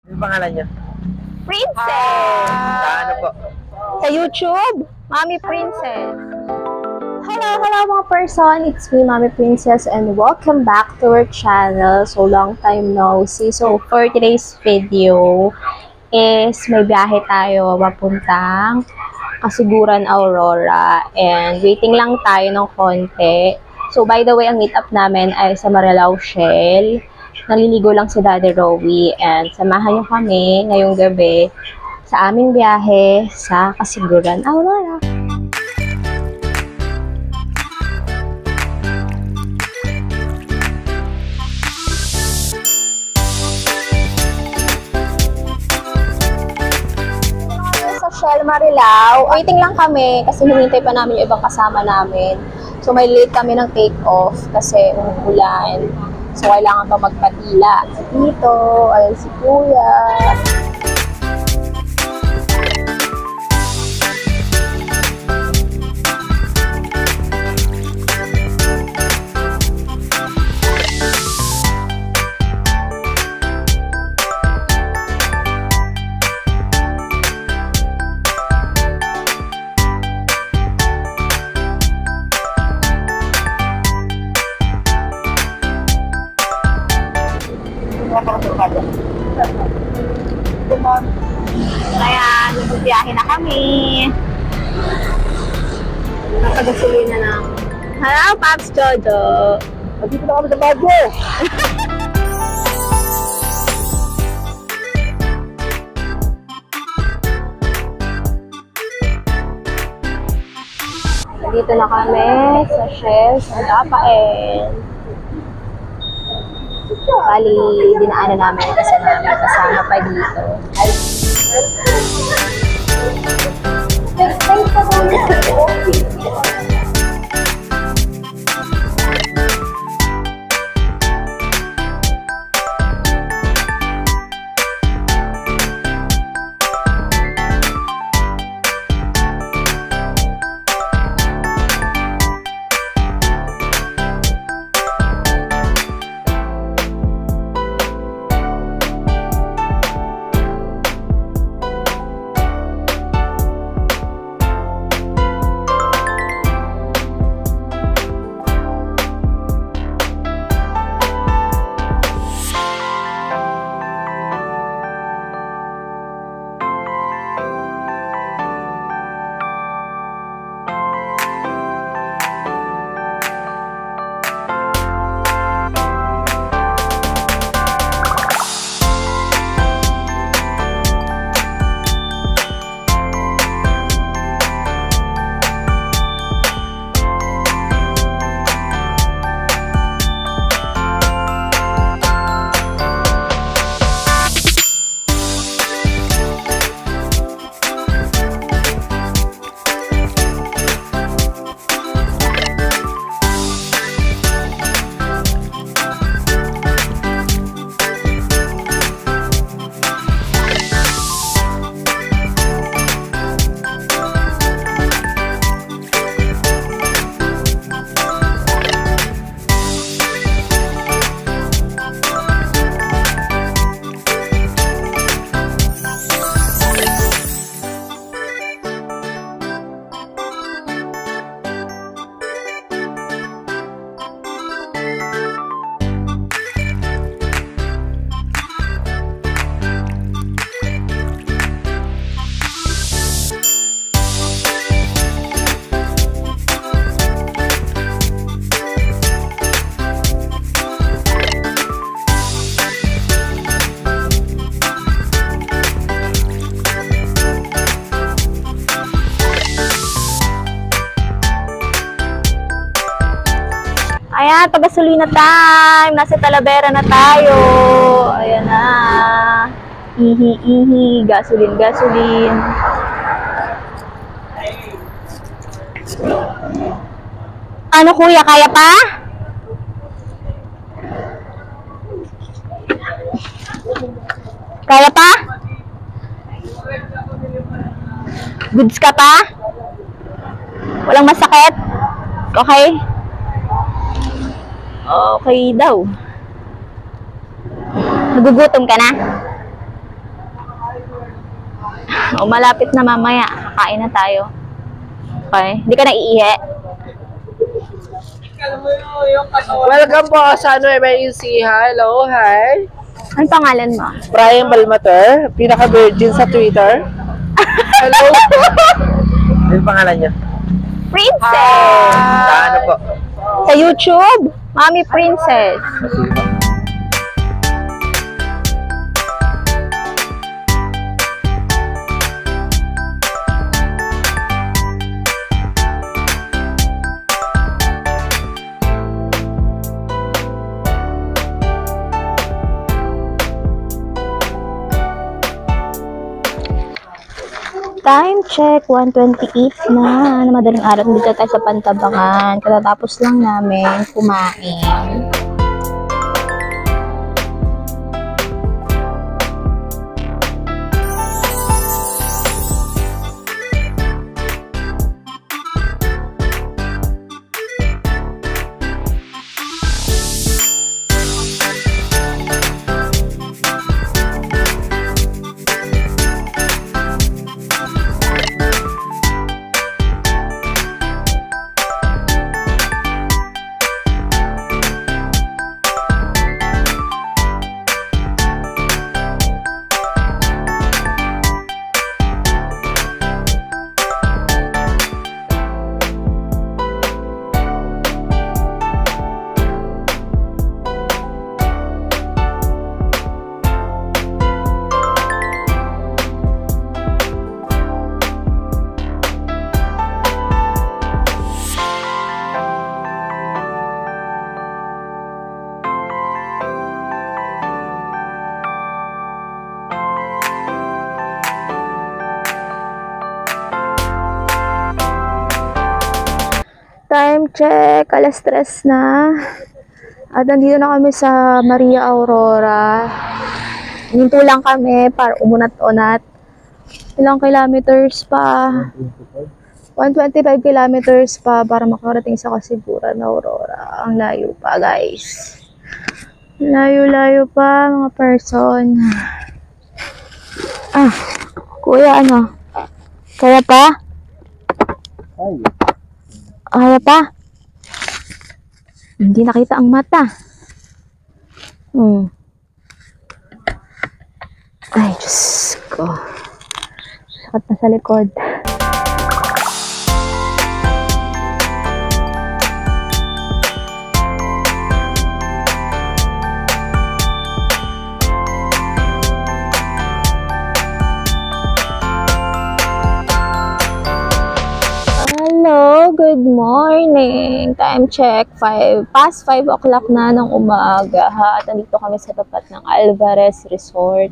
Ano pangalan niyo? Princess! Sa ano po? Sa YouTube, Mommy Princess. Hello mga person! It's me, Mommy Princess, and welcome back to our channel. So, long time no see. So, for today's video is may biyahe tayo papuntang Kasiguran, Aurora. And waiting lang tayo ng konti. So, by the way, ang meet up namin ay sa Marilao Shell. Naliligo lang si Daddy Rowie and samahan niyo kami ngayong gabi sa aming biyahe sa Kasiguran, Aurora. Sa Shell Marilao, waiting lang kami kasi hinihintay pa namin yung ibang kasama namin. So may late kami ng take off kasi umuulan. So, kailangan pa magpatila. Dito, ayun si Kuya. Kaya, nagbibiyahe na kami. Napagasulin na lang. Hello, Pops Jojo. Dito na kami sa Baguio! Dito na kami sa Shell, sa Dapael. Bali, dinaanan namin kasi namin kasama pa dito. Ayan, pag-gasolina time. Nasa Talavera na tayo. Ayan na. Ihi-ihi. Gasolin. Ano kuya, kaya pa? Kaya pa? Goods ka pa? Walang masakit? Okay? Okay daw. Nagugutom ka na? O, malapit na mamaya. Kakain na tayo. Okay? Hindi ka naiihi? Welcome po sa MIUC. Hello, hi. Anong pangalan mo? Brian Balmater, pinaka-virgin sa Twitter. Hello. Ano pangalan niya? Princess! Sa ano po? Sa YouTube, Mami Princess. Time check, 1:28 na madaling araw dito tayo sa Pantabangan. Katatapos lang namin kumain. Time check, alas 3 na. At nandito na kami sa Maria Aurora. Hinto lang kami para umunat-unat. Ilang kilometers pa? 125 kilometers pa para makarating sa Kasiguran, Aurora. Ang layo pa, guys. Layo-layo pa, mga person. Ah, kuya, ano? Kaya pa? Kaya pa? Hindi nakita ang mata. Ay, Diyos ko. Sakit na sa likod. Hello, good morning. Time check, past 5 o'clock na ng umaga. At nandito kami sa tapat ng Alvarez Resort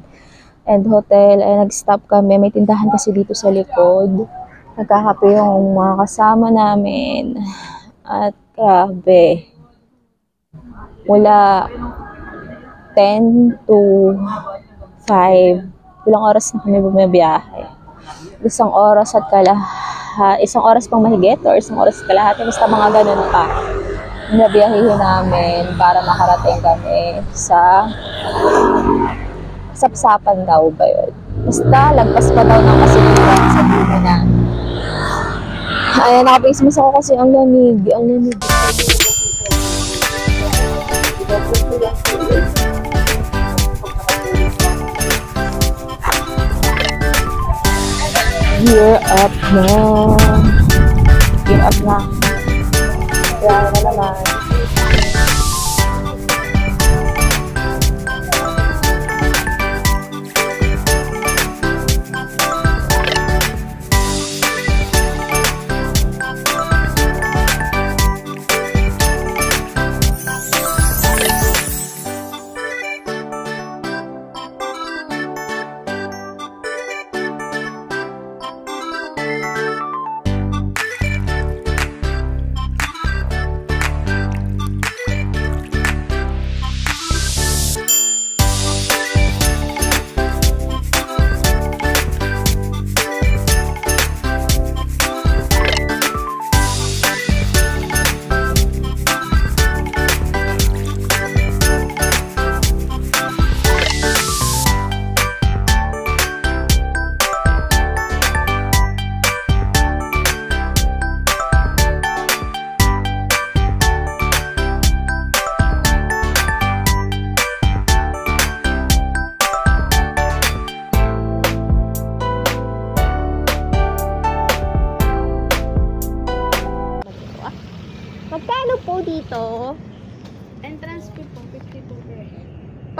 and Hotel. Ay, nag-stop kami. May tindahan kasi dito sa likod. Nagkakape yung mga kasama namin. At grabe. Mula 10 to 5. Ilang oras na kami bumibiyahe. Isang oras pang mahigit or isang oras kalahati, basta mga ganun pa. Nabiyahihin namin para makarating kami sa Sapsapan daw ba yun? Basta lagpas pa daw ng Kasiguran sa dulo na. Ayan, nakapismis ako kasi ang lamig. Ang lamig. Gear up na. Gear up na. Kaya na naman.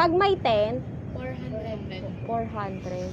Pag may tent, 400. 400.